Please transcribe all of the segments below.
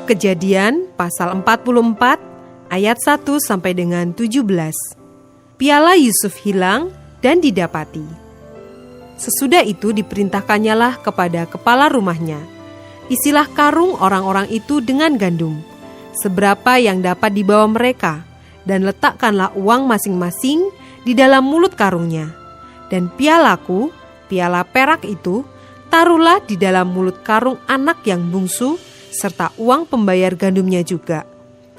Kitab Kejadian pasal 44 ayat 1 sampai dengan 17. Piala Yusuf hilang dan didapati. Sesudah itu diperintahkannyalah kepada kepala rumahnya, isilah karung orang-orang itu dengan gandum, seberapa yang dapat dibawa mereka, dan letakkanlah uang masing-masing di dalam mulut karungnya. Dan pialaku, piala perak itu, taruhlah di dalam mulut karung anak yang bungsu, serta uang pembayar gandumnya juga.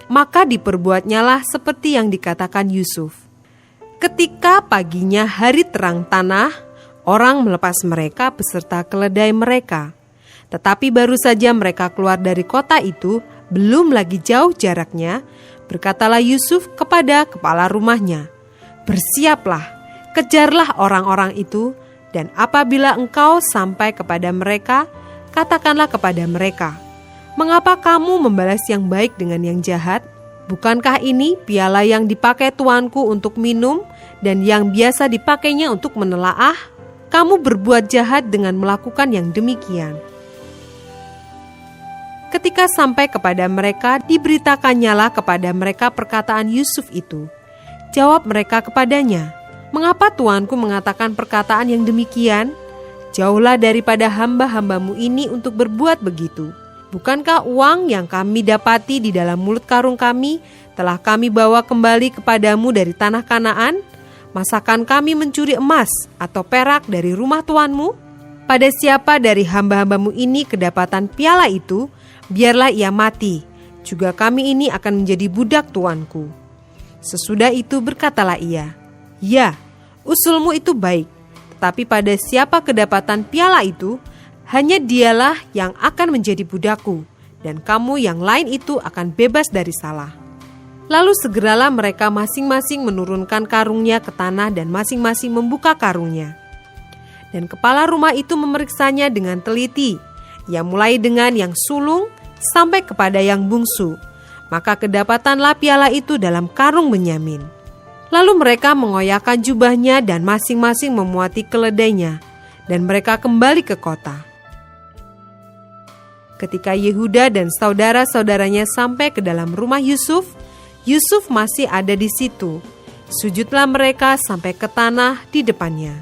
Maka diperbuatnyalah seperti yang dikatakan Yusuf. Ketika paginya hari terang tanah, orang melepas mereka beserta keledai mereka. Tetapi baru saja mereka keluar dari kota itu, belum lagi jauh jaraknya, berkatalah Yusuf kepada kepala rumahnya, "Bersiaplah, kejarlah orang-orang itu, dan apabila engkau sampai kepada mereka, katakanlah kepada mereka, mengapa kamu membalas yang baik dengan yang jahat? Bukankah ini piala yang dipakai tuanku untuk minum dan yang biasa dipakainya untuk menelaah? Kamu berbuat jahat dengan melakukan yang demikian." Ketika sampai kepada mereka, diberitakannyalah kepada mereka perkataan Yusuf itu. Jawab mereka kepadanya, "Mengapa tuanku mengatakan perkataan yang demikian? Jauhlah daripada hamba-hambamu ini untuk berbuat begitu. Bukankah uang yang kami dapati di dalam mulut karung kami telah kami bawa kembali kepadamu dari tanah Kanaan? Masakan kami mencuri emas atau perak dari rumah tuanmu? Pada siapa dari hamba-hambamu ini kedapatan piala itu, biarlah ia mati. Juga kami ini akan menjadi budak tuanku." Sesudah itu berkatalah ia, "Ya, usulmu itu baik, tetapi pada siapa kedapatan piala itu, hanya dialah yang akan menjadi budakku, dan kamu yang lain itu akan bebas dari salah." Lalu segeralah mereka masing-masing menurunkan karungnya ke tanah dan masing-masing membuka karungnya. Dan kepala rumah itu memeriksanya dengan teliti. Ia mulai dengan yang sulung sampai kepada yang bungsu. Maka kedapatanlah piala itu dalam karung Benyamin. Lalu mereka mengoyakkan jubahnya dan masing-masing memuati keledainya, dan mereka kembali ke kota. Ketika Yehuda dan saudara-saudaranya sampai ke dalam rumah Yusuf, Yusuf masih ada di situ. Sujudlah mereka sampai ke tanah di depannya.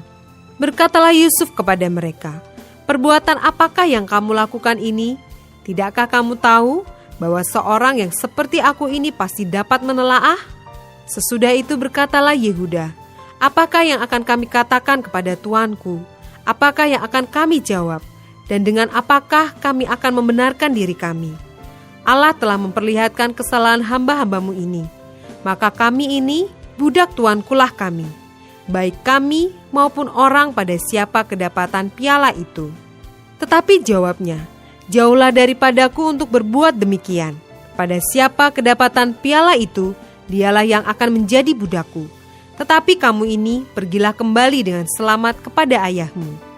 Berkatalah Yusuf kepada mereka, "Perbuatan apakah yang kamu lakukan ini? Tidakkah kamu tahu bahwa seorang yang seperti aku ini pasti dapat menelaah?" Sesudah itu berkatalah Yehuda, "Apakah yang akan kami katakan kepada tuanku? Apakah yang akan kami jawab? Dan dengan apakah kami akan membenarkan diri kami? Allah telah memperlihatkan kesalahan hamba-hambamu ini. Maka kami ini, budak tuankulah kami, baik kami maupun orang pada siapa kedapatan piala itu." Tetapi jawabnya, "Jauhlah daripadaku untuk berbuat demikian. Pada siapa kedapatan piala itu, dialah yang akan menjadi budakku. Tetapi kamu ini pergilah kembali dengan selamat kepada ayahmu."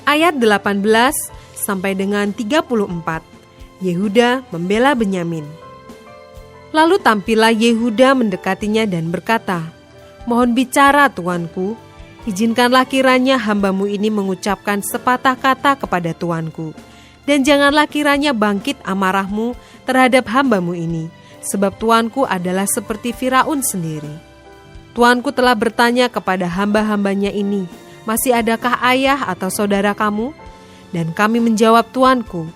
Ayat 18 sampai dengan 34. Yehuda membela Benyamin. Lalu tampillah Yehuda mendekatinya dan berkata, "Mohon bicara tuanku, izinkanlah kiranya hambamu ini mengucapkan sepatah kata kepada tuanku, dan janganlah kiranya bangkit amarahmu terhadap hambamu ini, sebab tuanku adalah seperti Firaun sendiri. Tuanku telah bertanya kepada hamba-hambanya ini, 'Masih adakah ayah atau saudara kamu?' Dan kami menjawab, 'Tuanku,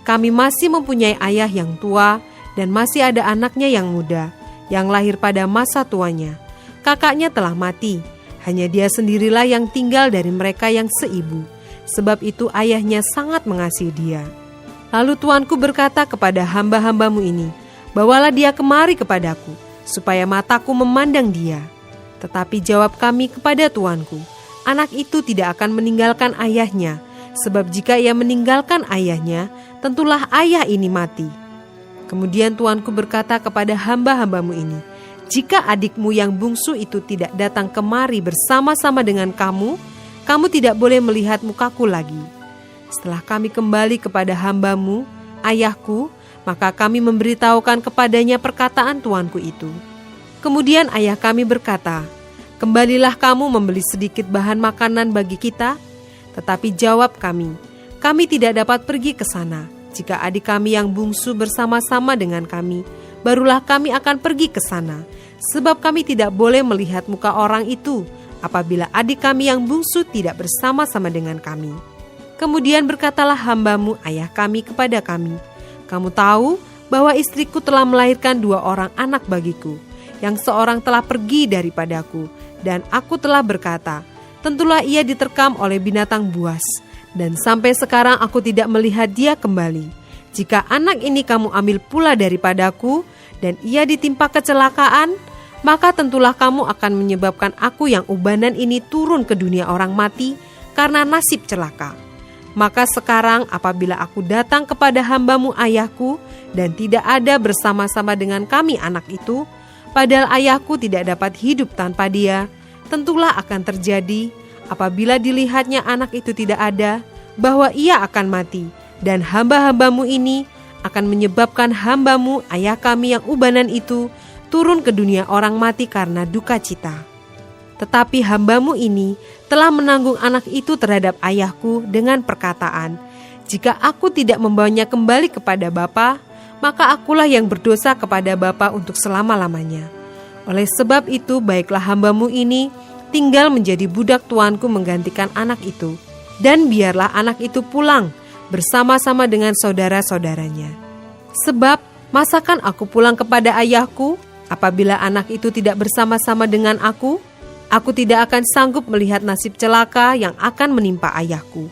kami masih mempunyai ayah yang tua dan masih ada anaknya yang muda, yang lahir pada masa tuanya. Kakaknya telah mati, hanya dia sendirilah yang tinggal dari mereka yang seibu. Sebab itu ayahnya sangat mengasihi dia.' Lalu tuanku berkata kepada hamba-hambamu ini, 'Bawalah dia kemari kepadaku, supaya mataku memandang dia.' Tetapi jawab kami kepada tuanku, 'Anak itu tidak akan meninggalkan ayahnya, sebab jika ia meninggalkan ayahnya, tentulah ayah ini mati.' Kemudian tuanku berkata kepada hamba-hambamu ini, 'Jika adikmu yang bungsu itu tidak datang kemari bersama-sama dengan kamu, kamu tidak boleh melihat mukaku lagi.' Setelah kami kembali kepada hambamu, ayahku, maka kami memberitahukan kepadanya perkataan tuanku itu. Kemudian ayah kami berkata, 'Kembalilah kamu membeli sedikit bahan makanan bagi kita.' Tetapi jawab kami, kami tidak dapat pergi ke sana. Jika adik kami yang bungsu bersama-sama dengan kami, barulah kami akan pergi ke sana. Sebab kami tidak boleh melihat muka orang itu apabila adik kami yang bungsu tidak bersama-sama dengan kami. Kemudian berkatalah hamba-Mu ayah kami kepada kami, kamu tahu bahwa istriku telah melahirkan 2 orang anak bagiku, yang seorang telah pergi daripadaku, dan aku telah berkata, tentulah ia diterkam oleh binatang buas, dan sampai sekarang aku tidak melihat dia kembali. Jika anak ini kamu ambil pula daripadaku, dan ia ditimpa kecelakaan, maka tentulah kamu akan menyebabkan aku yang ubanan ini turun ke dunia orang mati karena nasib celaka. Maka sekarang apabila aku datang kepada hamba-Mu ayahku dan tidak ada bersama-sama dengan kami anak itu, padahal ayahku tidak dapat hidup tanpa dia, tentulah akan terjadi apabila dilihatnya anak itu tidak ada, bahwa ia akan mati, dan hamba-hamba-Mu ini akan menyebabkan hamba-Mu ayah kami yang ubanan itu turun ke dunia orang mati karena duka cita. Tetapi hamba-Mu ini telah menanggung anak itu terhadap ayahku dengan perkataan, jika aku tidak membawanya kembali kepada bapa, maka akulah yang berdosa kepada bapa untuk selama-lamanya. Oleh sebab itu, baiklah hamba-Mu ini tinggal menjadi budak tuanku menggantikan anak itu, dan biarlah anak itu pulang bersama-sama dengan saudara-saudaranya. Sebab, masakan aku pulang kepada ayahku, apabila anak itu tidak bersama-sama dengan aku tidak akan sanggup melihat nasib celaka yang akan menimpa ayahku.